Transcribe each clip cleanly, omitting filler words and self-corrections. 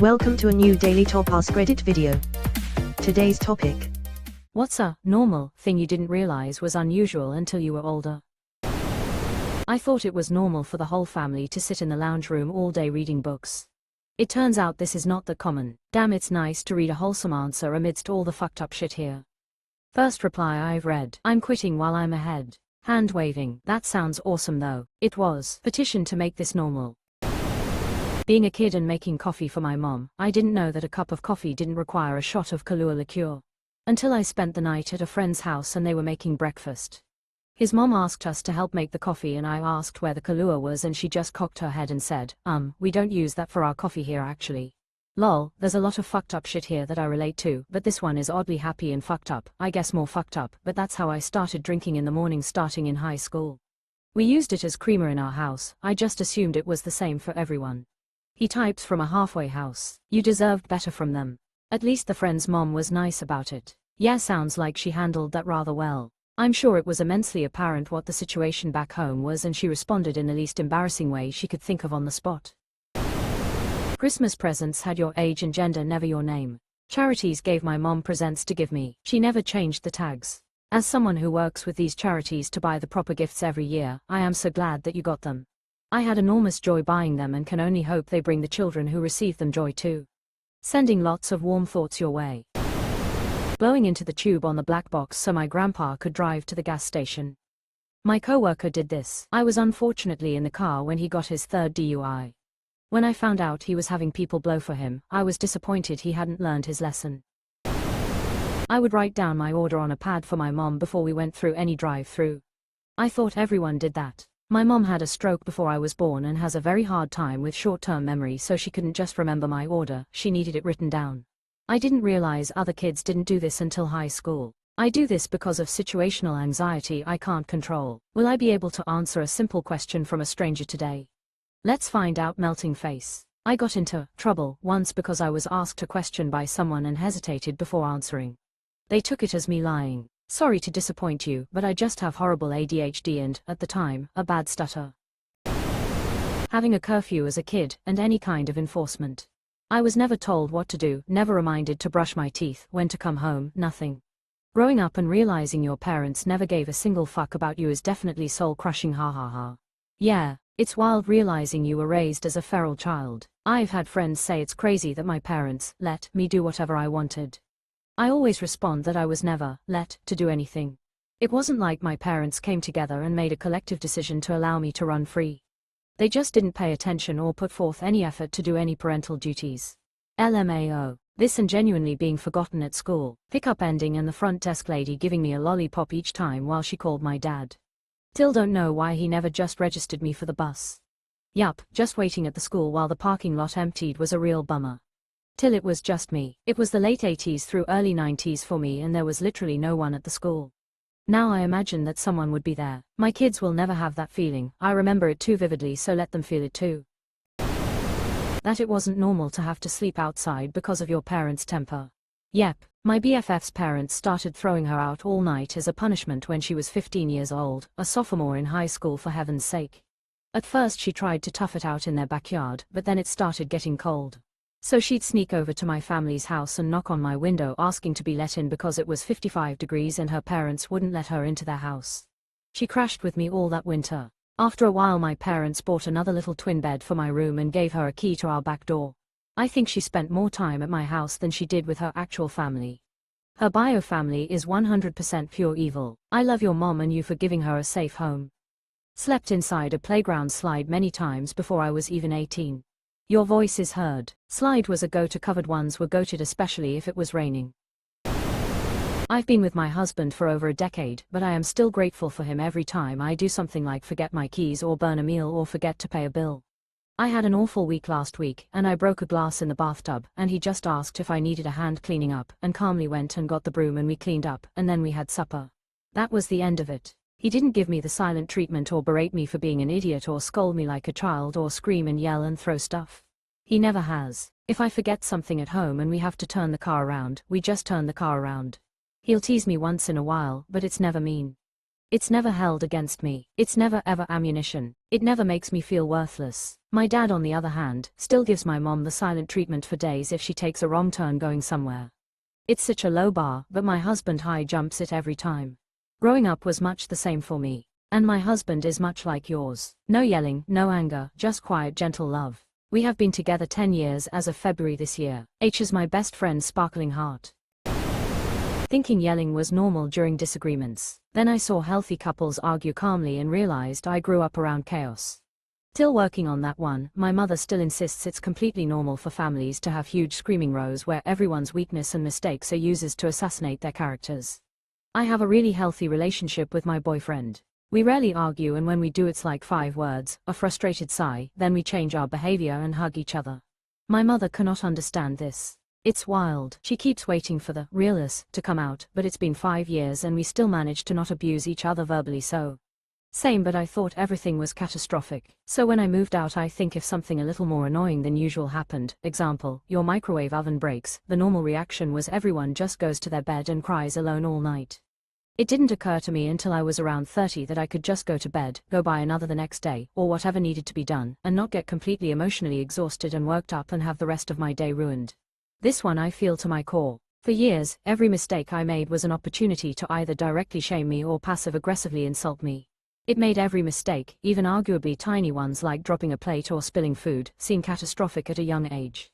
Welcome to a new daily top AskReddit video. Today's topic. What's a normal thing you didn't realize was unusual until you were older? I thought it was normal for the whole family to sit in the lounge room all day reading books. It turns out this is not that common. Damn, it's nice to read a wholesome answer amidst all the fucked up shit here. First reply I've read. I'm quitting while I'm ahead. Hand waving. That sounds awesome though. It was. Petition to make this normal. Being a kid and making coffee for my mom, I didn't know that a cup of coffee didn't require a shot of Kahlua liqueur. Until I spent the night at a friend's house and they were making breakfast. His mom asked us to help make the coffee and I asked where the Kahlua was and she just cocked her head and said, we don't use that for our coffee here actually. Lol, there's a lot of fucked up shit here that I relate to, but this one is oddly happy and fucked up, I guess more fucked up, but that's how I started drinking in the morning starting in high school. We used it as creamer in our house, I just assumed it was the same for everyone. He types from a halfway house. You deserved better from them. At least the friend's mom was nice about it. Yeah, sounds like she handled that rather well. I'm sure it was immensely apparent what the situation back home was and she responded in the least embarrassing way she could think of on the spot. Christmas presents had your age and gender, never your name. Charities gave my mom presents to give me. She never changed the tags. As someone who works with these charities to buy the proper gifts every year, I am so glad that you got them. I had enormous joy buying them and can only hope they bring the children who receive them joy too. Sending lots of warm thoughts your way. Blowing into the tube on the black box so my grandpa could drive to the gas station. My coworker did this. I was unfortunately in the car when he got his third DUI. When I found out he was having people blow for him, I was disappointed he hadn't learned his lesson. I would write down my order on a pad for my mom before we went through any drive-through. I thought everyone did that. My mom had a stroke before I was born and has a very hard time with short-term memory, so she couldn't just remember my order, she needed it written down. I didn't realize other kids didn't do this until high school. I do this because of situational anxiety I can't control. Will I be able to answer a simple question from a stranger today? Let's find out. Melting face. I got into trouble once because I was asked a question by someone and hesitated before answering. They took it as me lying. Sorry to disappoint you, but I just have horrible ADHD and, at the time, a bad stutter. Having a curfew as a kid, and any kind of enforcement. I was never told what to do, never reminded to brush my teeth, when to come home, nothing. Growing up and realizing your parents never gave a single fuck about you is definitely soul-crushing, ha ha ha. Yeah, it's wild realizing you were raised as a feral child. I've had friends say it's crazy that my parents let me do whatever I wanted. I always respond that I was never let to do anything. It wasn't like my parents came together and made a collective decision to allow me to run free. They just didn't pay attention or put forth any effort to do any parental duties. LMAO. This and genuinely being forgotten at school, pickup ending and the front desk lady giving me a lollipop each time while she called my dad. Still don't know why he never just registered me for the bus. Yup, just waiting at the school while the parking lot emptied was a real bummer. Till it was just me. It was the late 80s through early 90s for me and there was literally no one at the school. Now I imagine that someone would be there. My kids will never have that feeling, I remember it too vividly, so let them feel it too. That it wasn't normal to have to sleep outside because of your parents' temper. Yep, my BFF's parents started throwing her out all night as a punishment when she was 15 years old, a sophomore in high school for heaven's sake. At first she tried to tough it out in their backyard, but then it started getting cold. So she'd sneak over to my family's house and knock on my window asking to be let in because it was 55 degrees and her parents wouldn't let her into their house. She crashed with me all that winter. After a while my parents bought another little twin bed for my room and gave her a key to our back door. I think she spent more time at my house than she did with her actual family. Her bio family is 100% pure evil. I love your mom and you for giving her a safe home. Slept inside a playground slide many times before I was even 18. Your voice is heard. Slide was a go-to, covered ones were goated, especially if it was raining. I've been with my husband for over a decade, but I am still grateful for him every time I do something like forget my keys or burn a meal or forget to pay a bill. I had an awful week last week, and I broke a glass in the bathtub, and he just asked if I needed a hand cleaning up, and calmly went and got the broom and we cleaned up, and then we had supper. That was the end of it. He didn't give me the silent treatment or berate me for being an idiot or scold me like a child or scream and yell and throw stuff. He never has. If I forget something at home and we have to turn the car around, we just turn the car around. He'll tease me once in a while, but it's never mean. It's never held against me. It's never ever ammunition. It never makes me feel worthless. My dad, on the other hand, still gives my mom the silent treatment for days if she takes a wrong turn going somewhere. It's such a low bar, but my husband high jumps it every time. Growing up was much the same for me. And my husband is much like yours. No yelling, no anger, just quiet, gentle love. We have been together 10 years as of February this year. H is my best friend's sparkling heart. Thinking yelling was normal during disagreements. Then I saw healthy couples argue calmly and realized I grew up around chaos. Still working on that one, my mother still insists it's completely normal for families to have huge screaming rows where everyone's weakness and mistakes are used to assassinate their characters. I have a really healthy relationship with my boyfriend. We rarely argue, and when we do it's like 5 words, a frustrated sigh, then we change our behavior and hug each other. My mother cannot understand this. It's wild. She keeps waiting for the real us to come out, but it's been 5 years and we still manage to not abuse each other verbally. So same, but I thought everything was catastrophic. So when I moved out, I think if something a little more annoying than usual happened, example, your microwave oven breaks, the normal reaction was everyone just goes to their bed and cries alone all night. It didn't occur to me until I was around 30 that I could just go to bed, go buy another the next day, or whatever needed to be done, and not get completely emotionally exhausted and worked up and have the rest of my day ruined. This one I feel to my core. For years, every mistake I made was an opportunity to either directly shame me or passive-aggressively insult me. It made every mistake, even arguably tiny ones like dropping a plate or spilling food, seem catastrophic at a young age.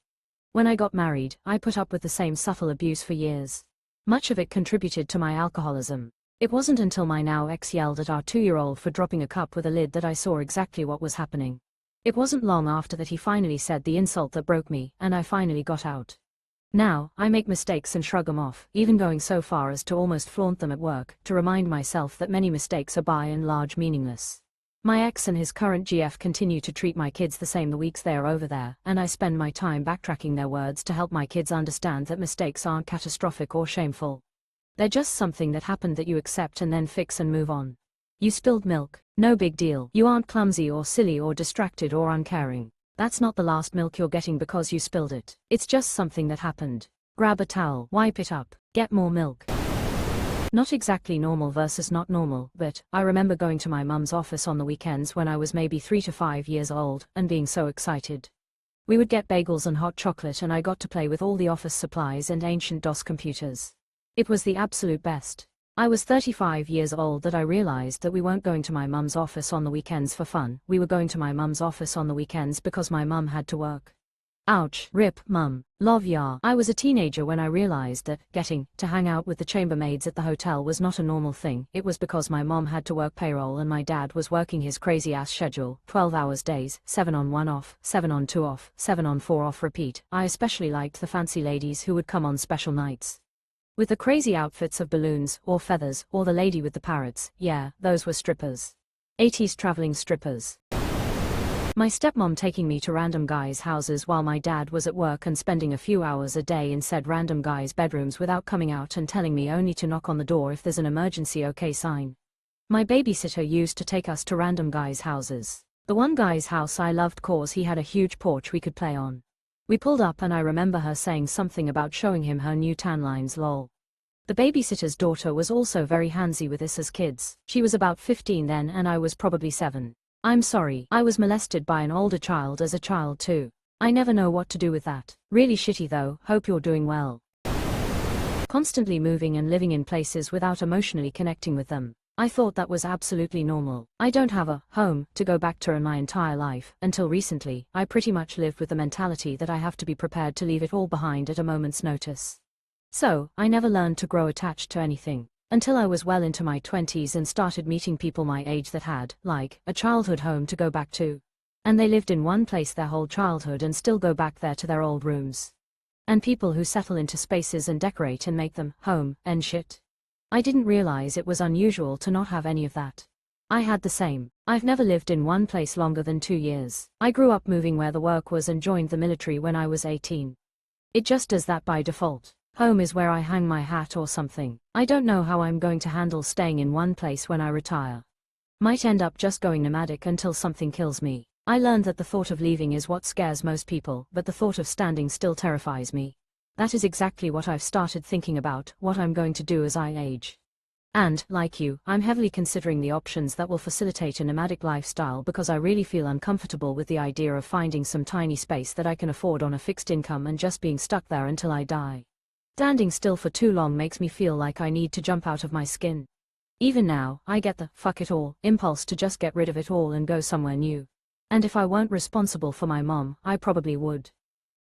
When I got married, I put up with the same subtle abuse for years. Much of it contributed to my alcoholism. It wasn't until my now ex yelled at our 2-year-old for dropping a cup with a lid that I saw exactly what was happening. It wasn't long after that he finally said the insult that broke me, and I finally got out. Now, I make mistakes and shrug them off, even going so far as to almost flaunt them at work, to remind myself that many mistakes are by and large meaningless. My ex and his current GF continue to treat my kids the same the weeks they are over there, and I spend my time backtracking their words to help my kids understand that mistakes aren't catastrophic or shameful. They're just something that happened that you accept and then fix and move on. You spilled milk. No big deal. You aren't clumsy or silly or distracted or uncaring. That's not the last milk you're getting because you spilled it. It's just something that happened. Grab a towel, wipe it up, get more milk. Not exactly normal versus not normal, but I remember going to my mum's office on the weekends when I was maybe 3 to 5 years old, and being so excited. We would get bagels and hot chocolate, and I got to play with all the office supplies and ancient DOS computers. It was the absolute best. I was 35 years old that I realized that we weren't going to my mum's office on the weekends for fun, we were going to my mum's office on the weekends because my mum had to work. Ouch, rip, mum, love ya. I was a teenager when I realized that getting to hang out with the chambermaids at the hotel was not a normal thing. It was because my mom had to work payroll and my dad was working his crazy ass schedule, 12 hours days, 7 on 1 off, 7 on 2 off, 7 on 4 off repeat. I especially liked the fancy ladies who would come on special nights with the crazy outfits of balloons, or feathers, or the lady with the parrots. Yeah, those were strippers. 80s traveling strippers. My stepmom taking me to random guys' houses while my dad was at work and spending a few hours a day in said random guys' bedrooms without coming out and telling me only to knock on the door if there's an emergency okay sign. My babysitter used to take us to random guys' houses. The one guy's house I loved cause he had a huge porch we could play on. We pulled up and I remember her saying something about showing him her new tan lines, lol. The babysitter's daughter was also very handsy with us as kids. She was about 15 then and I was probably 7. I'm sorry, I was molested by an older child as a child too. I never know what to do with that. Really shitty though, hope you're doing well. Constantly moving and living in places without emotionally connecting with them. I thought that was absolutely normal. I don't have a home to go back to in my entire life. Until recently, I pretty much lived with the mentality that I have to be prepared to leave it all behind at a moment's notice. So, I never learned to grow attached to anything. Until I was well into my 20s and started meeting people my age that had, like, a childhood home to go back to. And they lived in one place their whole childhood and still go back there to their old rooms. And people who settle into spaces and decorate and make them home and shit. I didn't realize it was unusual to not have any of that. I had the same. I've never lived in one place longer than 2 years. I grew up moving where the work was and joined the military when I was 18. It just does that by default. Home is where I hang my hat or something. I don't know how I'm going to handle staying in one place when I retire. Might end up just going nomadic until something kills me. I learned that the thought of leaving is what scares most people, but the thought of standing still terrifies me. That is exactly what I've started thinking about, what I'm going to do as I age. And, like you, I'm heavily considering the options that will facilitate a nomadic lifestyle because I really feel uncomfortable with the idea of finding some tiny space that I can afford on a fixed income and just being stuck there until I die. Standing still for too long makes me feel like I need to jump out of my skin. Even now, I get the fuck it all impulse to just get rid of it all and go somewhere new. And if I weren't responsible for my mom, I probably would.